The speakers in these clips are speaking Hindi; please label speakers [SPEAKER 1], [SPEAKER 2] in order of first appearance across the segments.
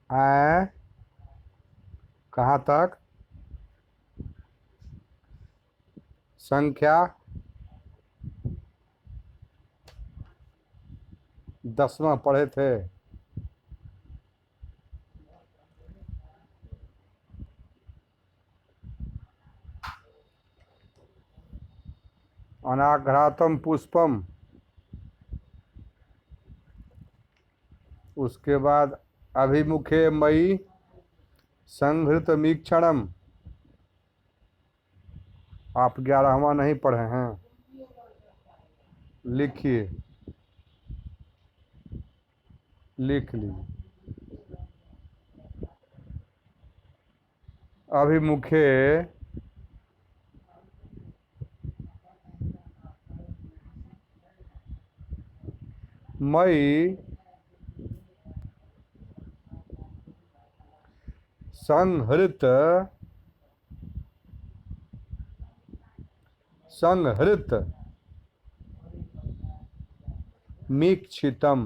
[SPEAKER 1] ऐ कहाँ तक? संख्या 10वां पढ़े थे। अनाघ्रातम पुष्पम, उसके बाद अभिमुखे मई संहृत मीक्षणम। आप 11वां नहीं पढ़े हैं? लिखिए, लिख लीजिए। अभिमुखे मई संहृत संहृत मीक्षितम,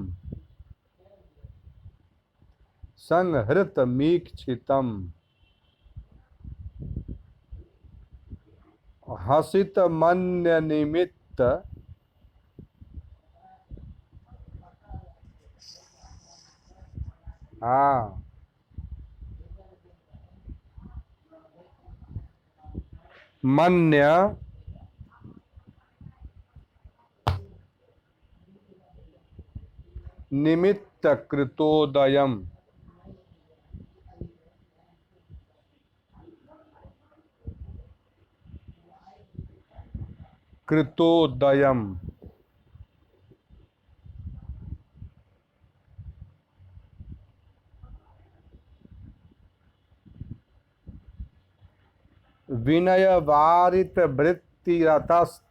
[SPEAKER 1] संहृत मीक्षितम। हसित मन्य निमित्त हाँ, मन्य निमित्त कृतोदयम, कृतोदयम। विनय वारित वृत्तिरतस्तया,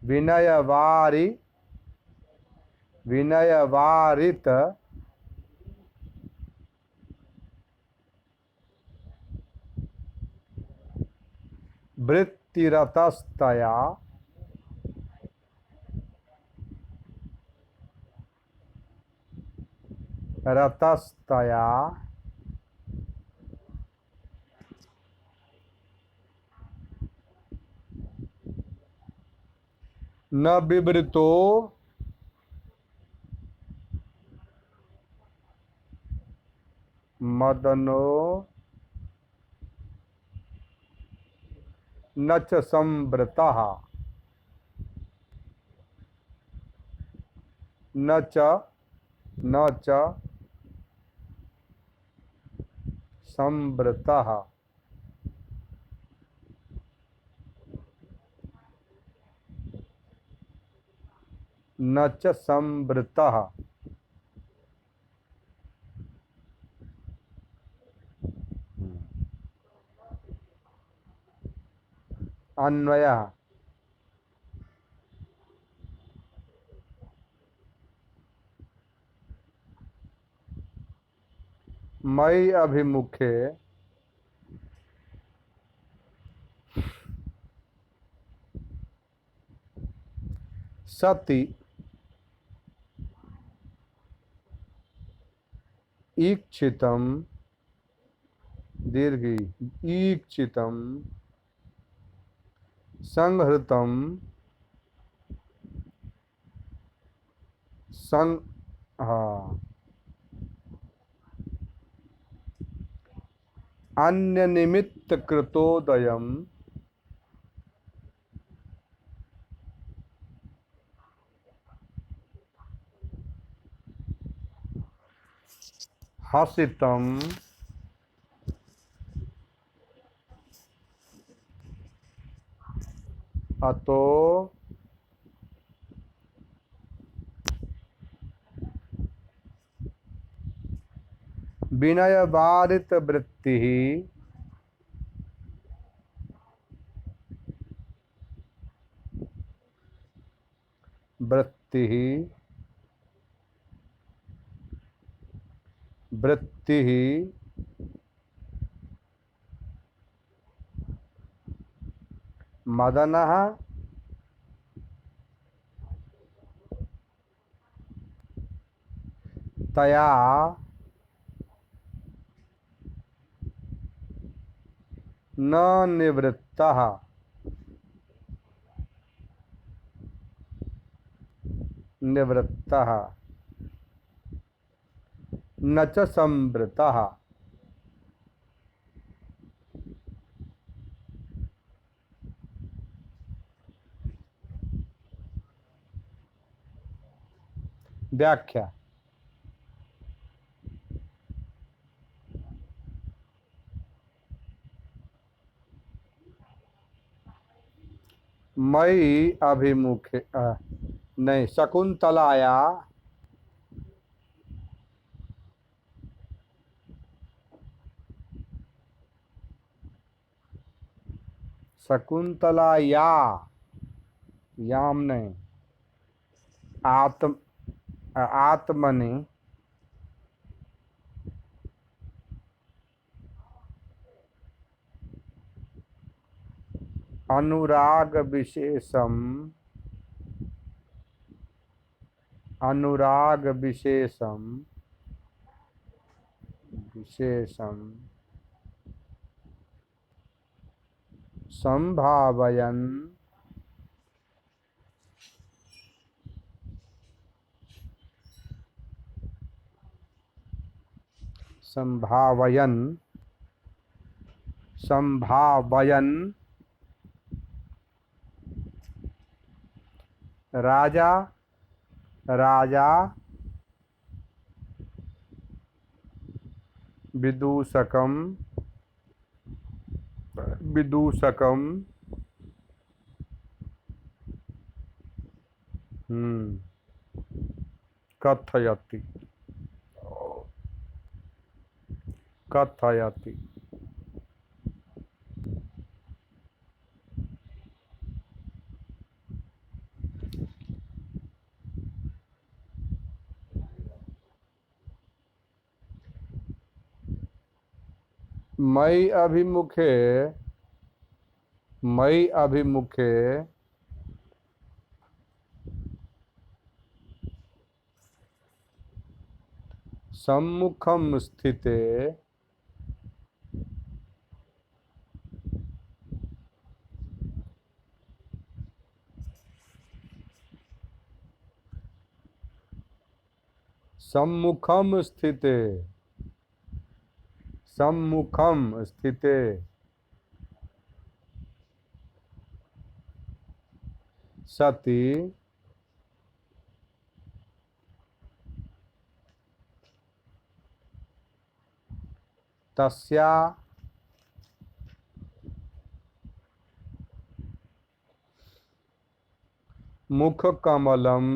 [SPEAKER 1] विनय वारित वृत्तिरतस्तया रतस्तया न विवृतो मदनो न च संवृतः, न च संवृतः। न च संवृतः। अन्वयः मयि अभिमुखे सति ईक्षितम, दीर्घी ईक्षितम संहृतम सं हाँ, अन्य निमित्त कृतोदयम हसितम अतो विनय वारित वृत्ति वृत्ति वृत्ति मदनः तया न निवृत्तः निवृत्तः न च संवृतः व्याख्या। मयि अभिमुखे नहीं, शकुंतलाया शकुंतलाया, याम नहीं, आत्मनि अनुराग विशेषम अनुराग विशेषम संभावयन् संभावयन् संभावयन् राजा राजा विदूषकम विदूषकम कथयति कथयति। मयि अभिमुखे सम्मुखम स्थिते सम्मुखम स्थिते सम्मुखम स्थिते सति तस्या मुखकमलम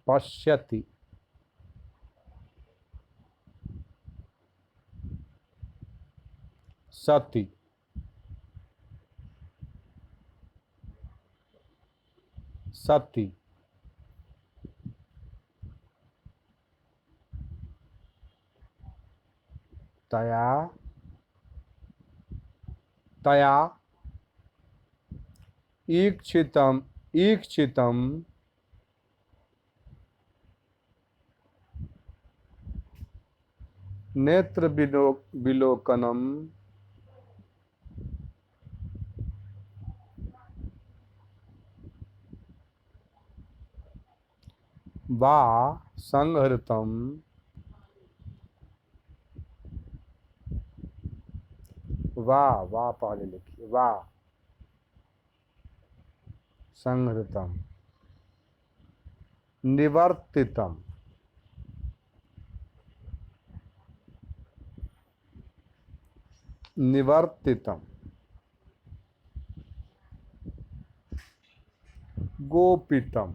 [SPEAKER 1] पश्यति सति सति तया तया ईक्षितम नेत्र विलोकनम वा संहृतम वा पहले लिखिए, वा संहृतम निवर्तितम निवर्तितम गोपितम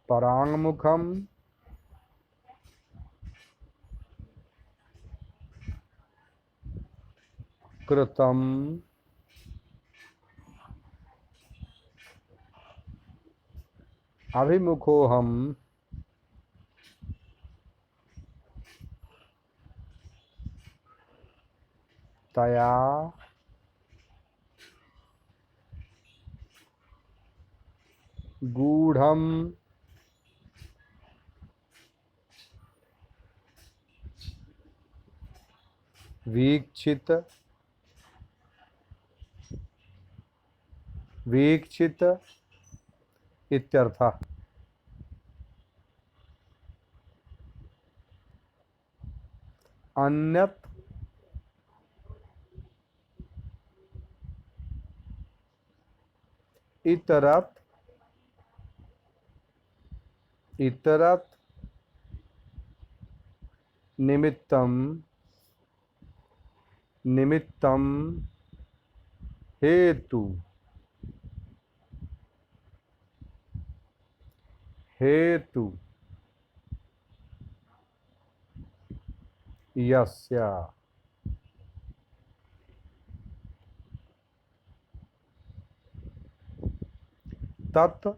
[SPEAKER 1] परांगमुखम कृतम अभिमुखोहम तया गूढ़म वीक्षित इत्यर्थः। अन्यत् इतरत् निमित्तम हेतु यस्य तत्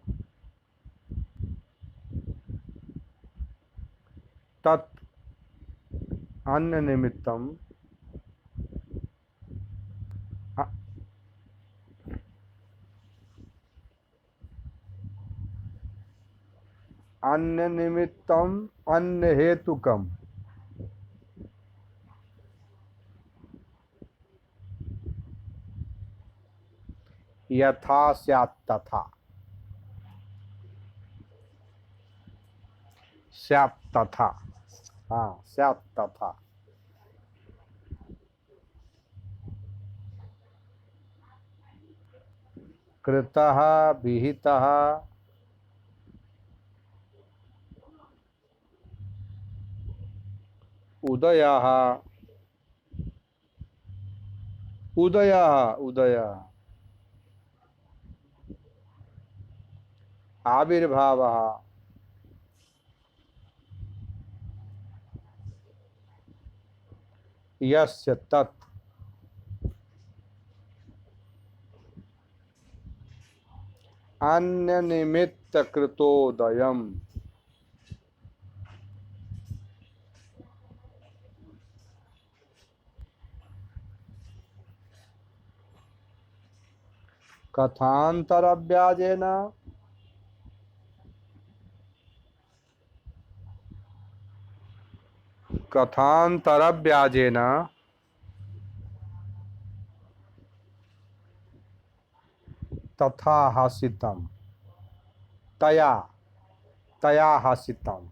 [SPEAKER 1] अन्य निमित्तम अन्य हेतुकम यथा स्यात् तथा हाँ स्यात् तथा। कृतः विहितः उदयः आविर्भावः यस्य तत् अन्य निमित्त कृतोदयम् कथान्तरव्याजेन तथा हासितम तया हासितम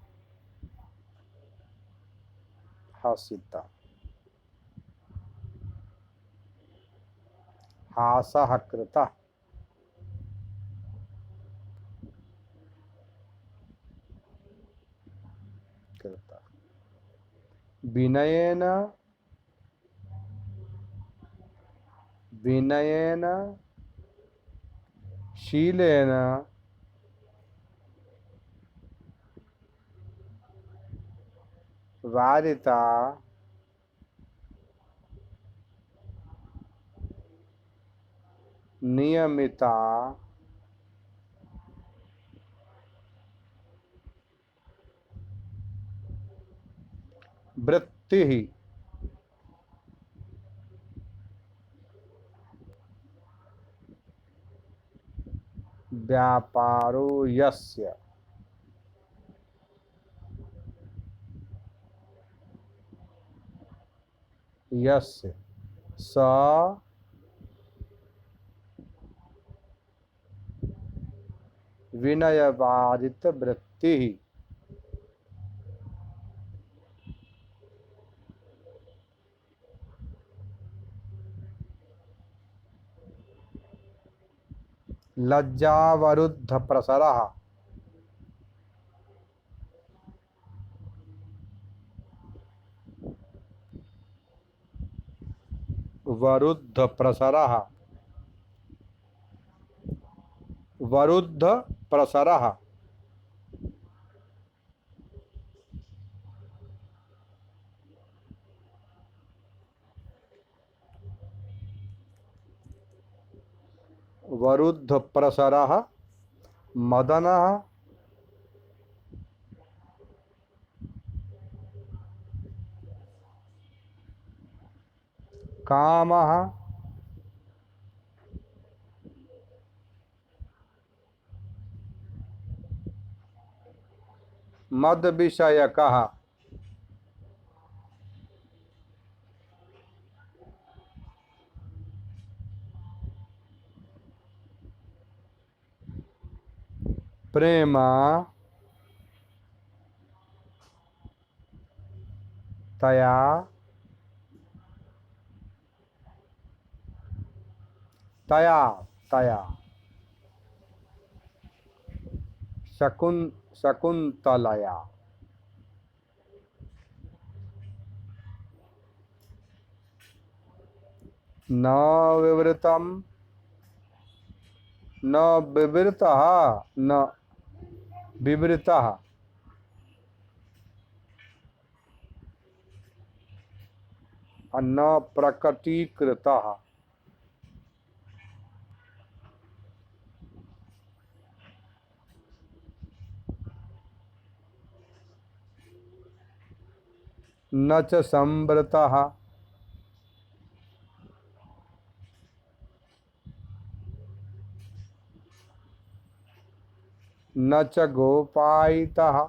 [SPEAKER 1] हासः कृतः विनयेन शीलेन वारिता नियमिता वृत्तिः व्यापारो यस्य स विनयवादित वृत्तिः लज्जावरुद्ध प्रसरः वरुद्ध प्रसरः वरुद्ध प्रसरः मदनः कामः मद्विषयकः प्रेम तया तया तया शकुन्तलया न विवृतं न विवृतः न विवृतः न प्रकटीकृतः न च संवृतः न च गोपायितः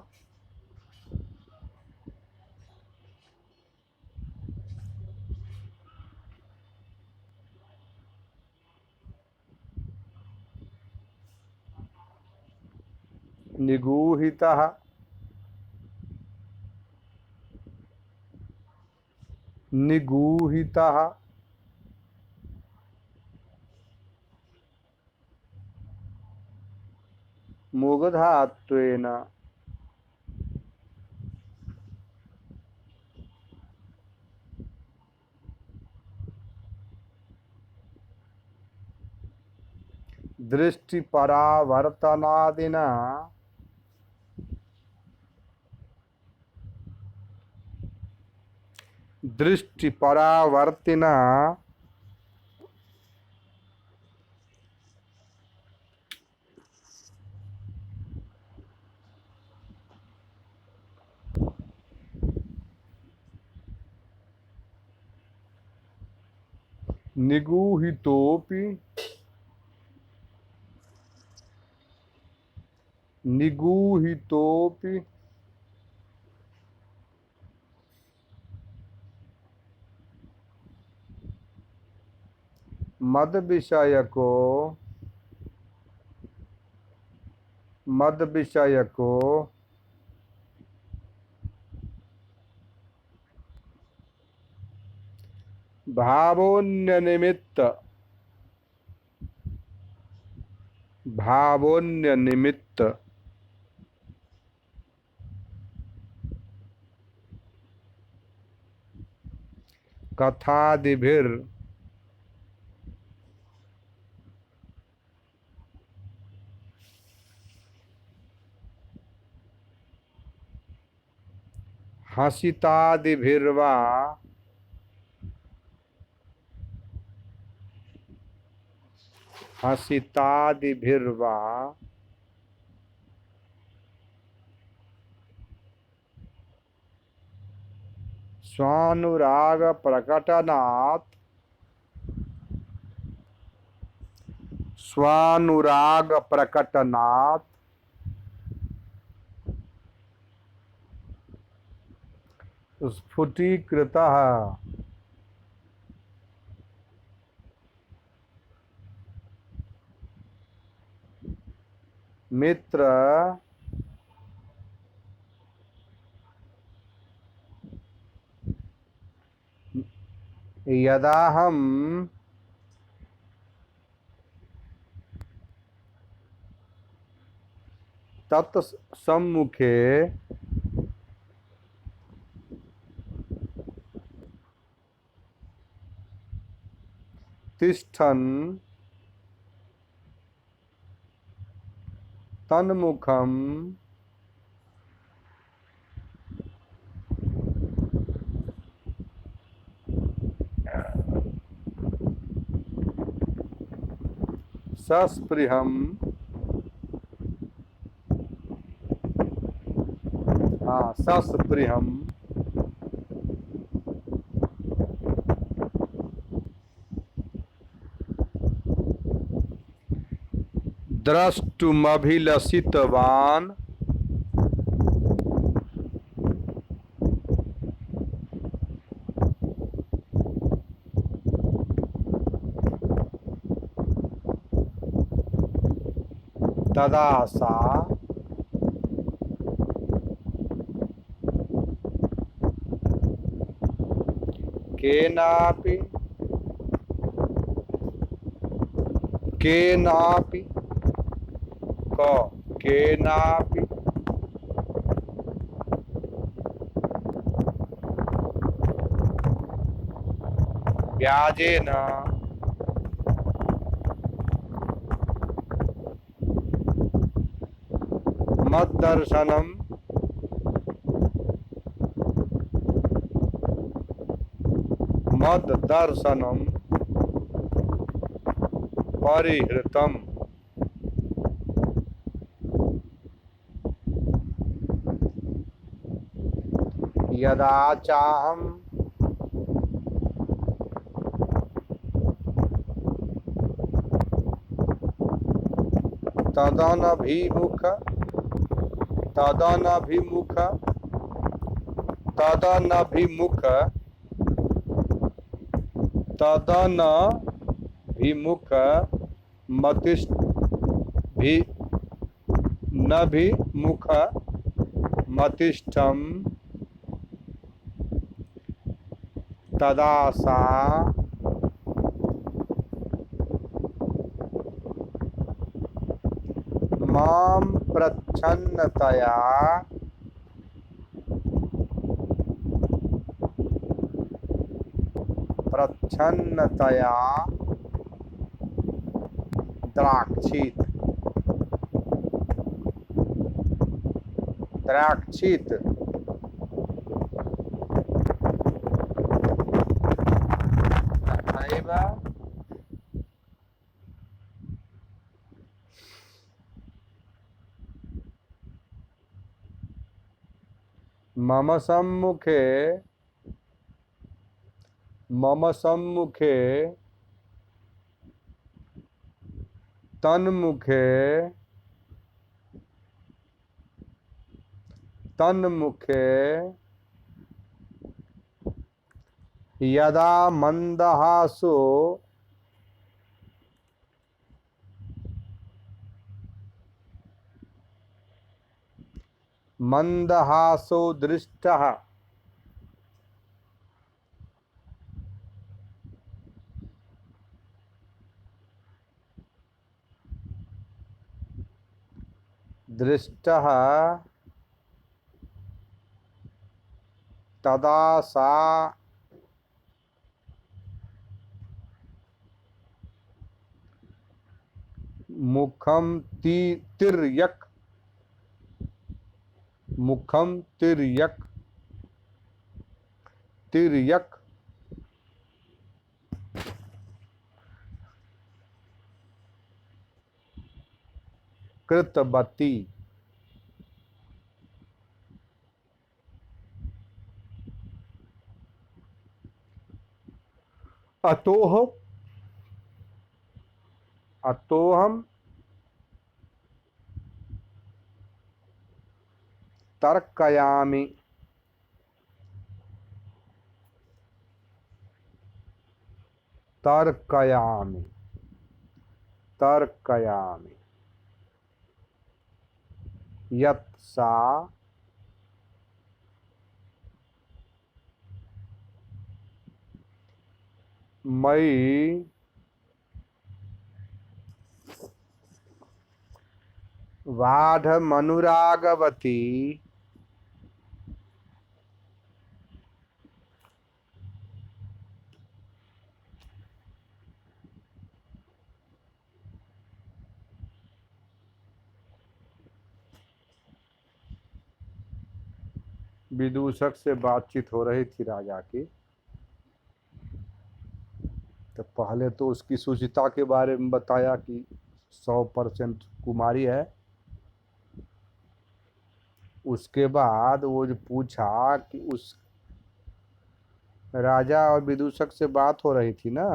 [SPEAKER 1] निगूहितः निगूहितः मुग्धात्वेन दृष्टिपरावर्तनादिना दृष्टिपरावर्तिना निगूहितोऽपि निगूहितोऽपि मद्विषयको मद्विषयको भावोन्यनिमित्त भावोन्यनिमित्त कथादिभिर हसितादिभिर्वा हसितादिभिर्वा स्वानुराग प्रकटनात् स्वानुराग प्रकटनात् स्फुटीकृतः मित्र यदाहं तत्सम्मुखे तिष्ठन् तन्मुखं सस्पृहं सस्पृहं द्रष्टुमभिलषितवान् तदा सा केनापि व्याजेन मद्दर्शनम् परिहृतम्। यदा चाहं तदनभिमुख मतिष्ठम् तदा सा मां प्रच्छन्नतया द्राक्षीत मम सम्मुखे तन्मुखे यदा मंदहासो दृष्टः तदा सा मुखं तिर्यक कृतवती। अतोहम तर्कयामि यत् सा मयि वाढमनुरागवती विदूषक से बातचीत हो रही थी राजा की। तो पहले तो उसकी सुचिता के बारे में बताया कि 100% कुमारी है। उसके बाद वो जो पूछा कि उस राजा और विदूषक से बात हो रही थी ना,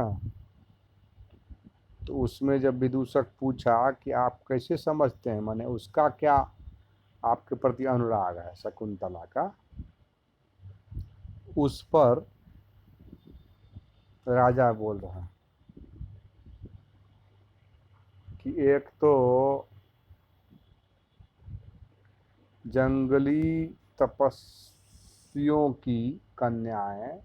[SPEAKER 1] तो उसमें जब विदूषक पूछा कि आप कैसे समझते हैं, माने उसका क्या आपके प्रति अनुराग है शकुंतला का, उस पर राजा बोल रहा है कि एक तो जंगली तपस्वियों की कन्याएं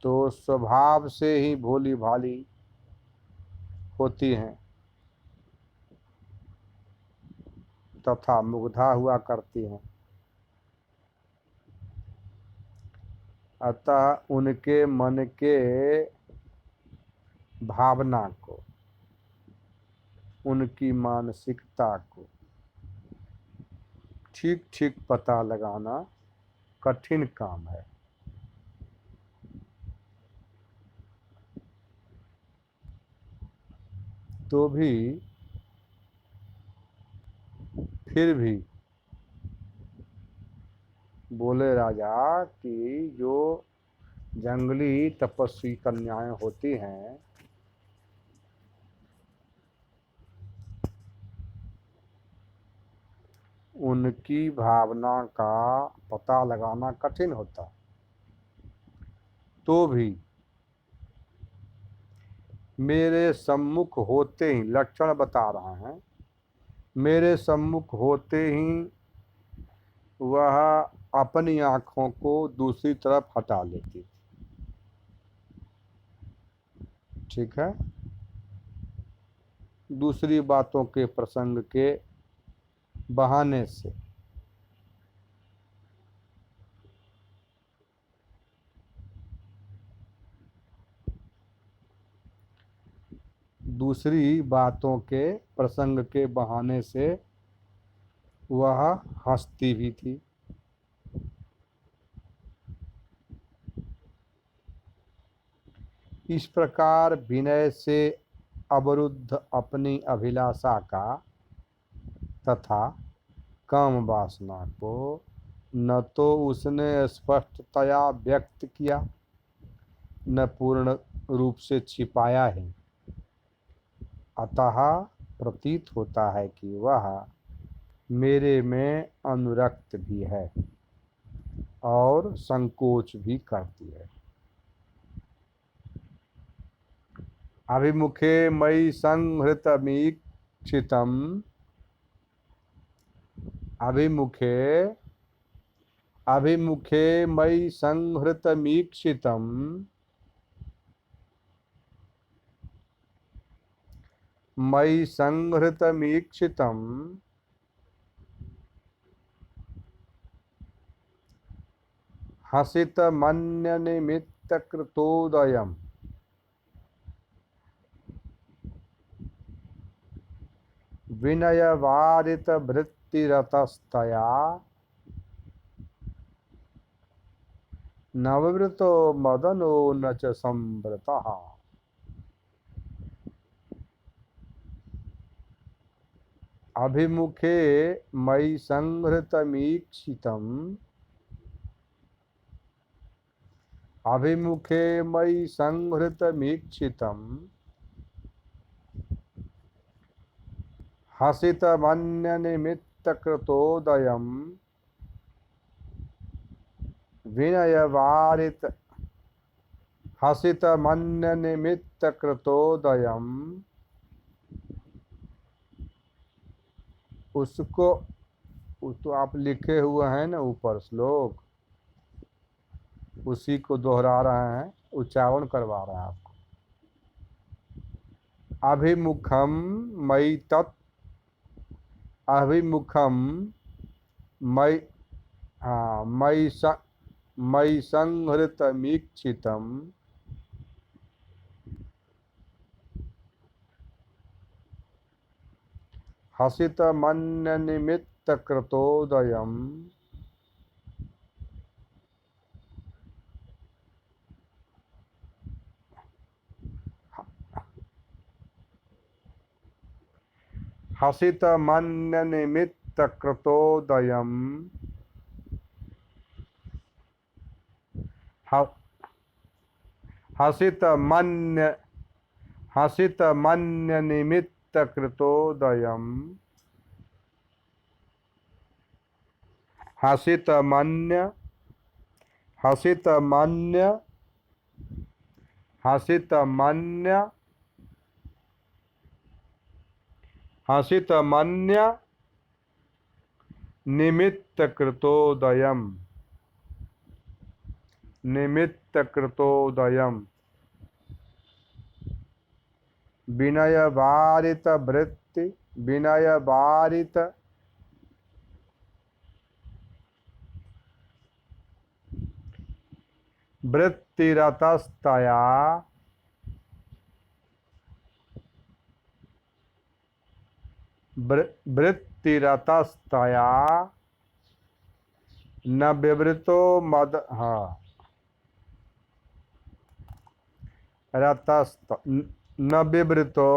[SPEAKER 1] तो स्वभाव से ही भोली भाली होती हैं तथा मुग्धा हुआ करती हैं, अतः उनके मन के भावना को, उनकी मानसिकता को ठीक ठीक पता लगाना कठिन काम है। तो भी फिर भी बोले राजा कि जो जंगली तपस्वी कन्याएं होती हैं उनकी भावना का पता लगाना कठिन होता, तो भी मेरे सम्मुख होते ही, लक्षण बता रहा है, मेरे सम्मुख होते ही वह अपनी आंखों को दूसरी तरफ हटा लेती। ठीक है, दूसरी बातों के प्रसंग के बहाने से। दूसरी बातों के प्रसंग के बहाने से वह हंसती भी थी। इस प्रकार विनय से अवरुद्ध अपनी अभिलाषा का तथा काम वासना को न तो उसने स्पष्टतया व्यक्त किया न पूर्ण रूप से छिपाया है, अतः प्रतीत होता है कि वह मेरे में अनुरक्त भी है और संकोच भी करती है। अभिमुखे मयि संहृतमीक्षितम्, अभिमुखे अभिमुखे मयि संहृतमीक्षितम्, मयि संहृतमीक्षितम् हसितमन्यनिमित्तकृतोदयम्, विनयवारितभृत्तिरतस्तया नववृतो मदनो न च संवृतः। अभिमुखे मयि संहृतमीक्षितम्, अभिमुखे मयि संहृतमीक्षितम् हसितमन्यनिमित्तकृतोदयम्, विनयवारित हसितमन्यनिमित्तकृतोदयम्। उसको तो आप लिखे हुए हैं ना ऊपर श्लोक, उसी को दोहरा रहे हैं, उच्चारण करवा रहे हैं आपको। अभिमुखम मयि तत्, अभिमुखम मयि, हाँ, मयि संहृतमीक्षितम् हसितमन्यनिमित्तकृतोदयम्, हसितमन्यनिमित्तकृतोदयम् हसित मन्य हसित मन्य निमित्त कृतोदयम हसित मन्य हसित मन्य हसित मन्य हसित मन्य निमित्त कृतोदयम निमित्त कृतोदयम विनय वारित वृत्ति विनय वारित वृत्तिरतस्तया वृत्तिरतस्तया न विवृतो मद हाँ रतस्त न विवृतो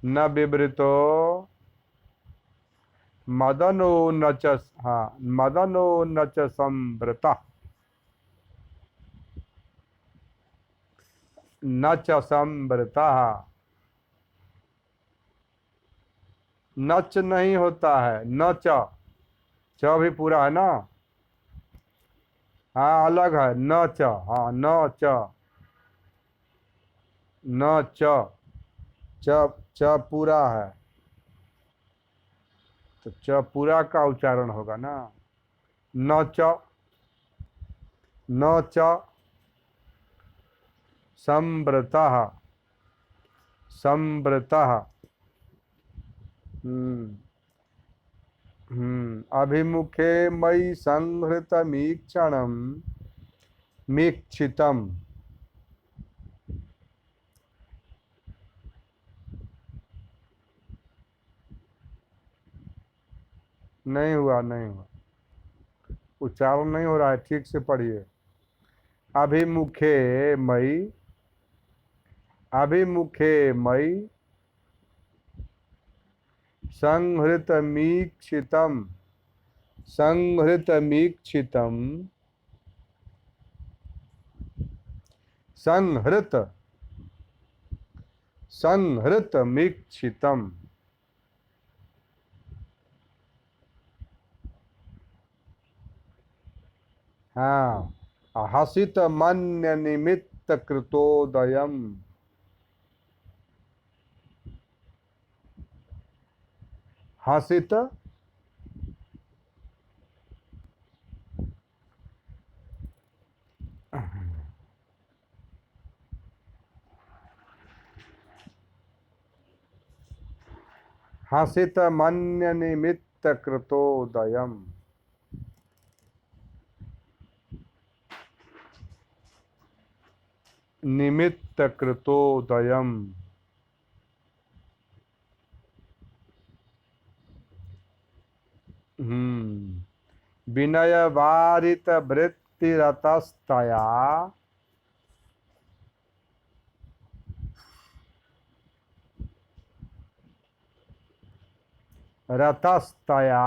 [SPEAKER 1] न विवृतो मदनो न च हाँ मदनो न च संवृता न च संवृता नच नहीं होता है न च भी पूरा है ना हाँ अलग है न च हाँ न च न च पूरा है तो च पूरा का उच्चारण होगा ना न च न च संवृतः संवृतः अभिमुखे मयि संहृतमीक्षणं मीक्षितम् नहीं हुआ नहीं हुआ उच्चारण नहीं हो रहा है ठीक से पढ़िए अभिमुखे मयि अभिमुखे मयि संहृतमीक्षितम् संहृतमीक्षितम् संहृत संहृतमीक्षितम् हाँ हसित मन्य निमित्त कृतोदयम हसित हसित मन्य निमित्त कृतोदयम निमित्त कृतोदयम विनय वारित वृत्तिरतस्तया रतस्तया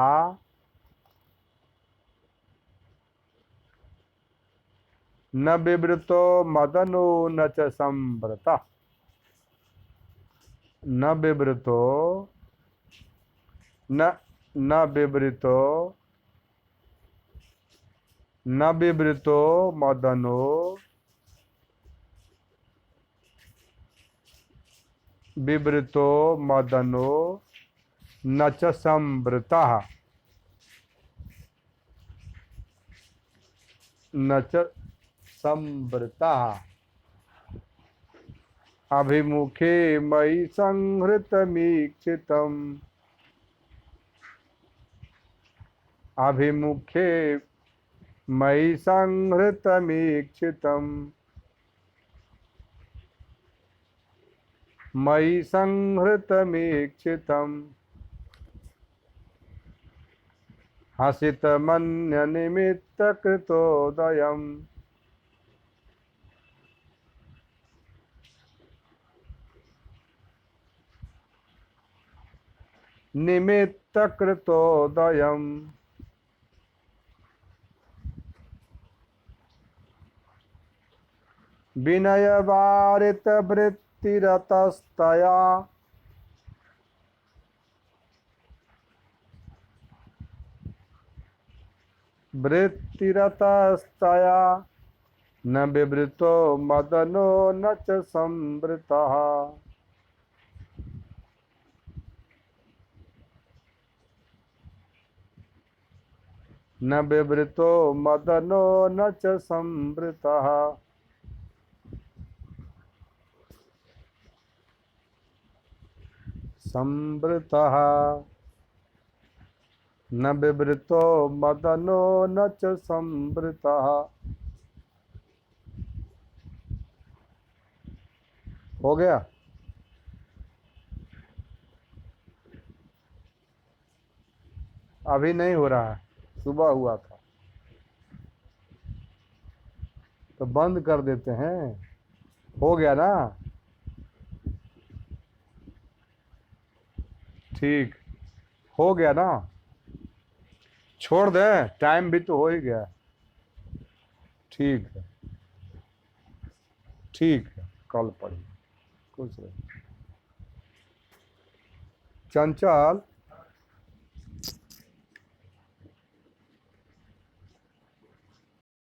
[SPEAKER 1] न विवृतो मदनो न च संवृता न विवृतो न विवृतो न विवृतो मदनो विवृतो मदनो न च संवृता न च संवृता अभिमुखे मयि संहृतमीक्षितम् अभिमुखे मयि संहृतमीक्षितम् मयि संहृतमीक्षितम् हसित मन्य निमित्त कृतोदयम् निमित्त कृतोदयम् विनय वारित वृत्तिरतस्तया वृत्तिरतस्तया न विवृतो मदनो न च संवृतः। न विवृतो मदनो न च संवृतः। संवृतः न विवृतो मदनो न च संवृतः। हो गया। अभी नहीं हो रहा है, सुबह हुआ था तो बंद कर देते हैं। हो गया ना? ठीक, हो गया ना? छोड़ दे, टाइम भी तो हो ही गया। ठीक है, ठीक है, कल पढ़िए। कुछ नहीं। चंचल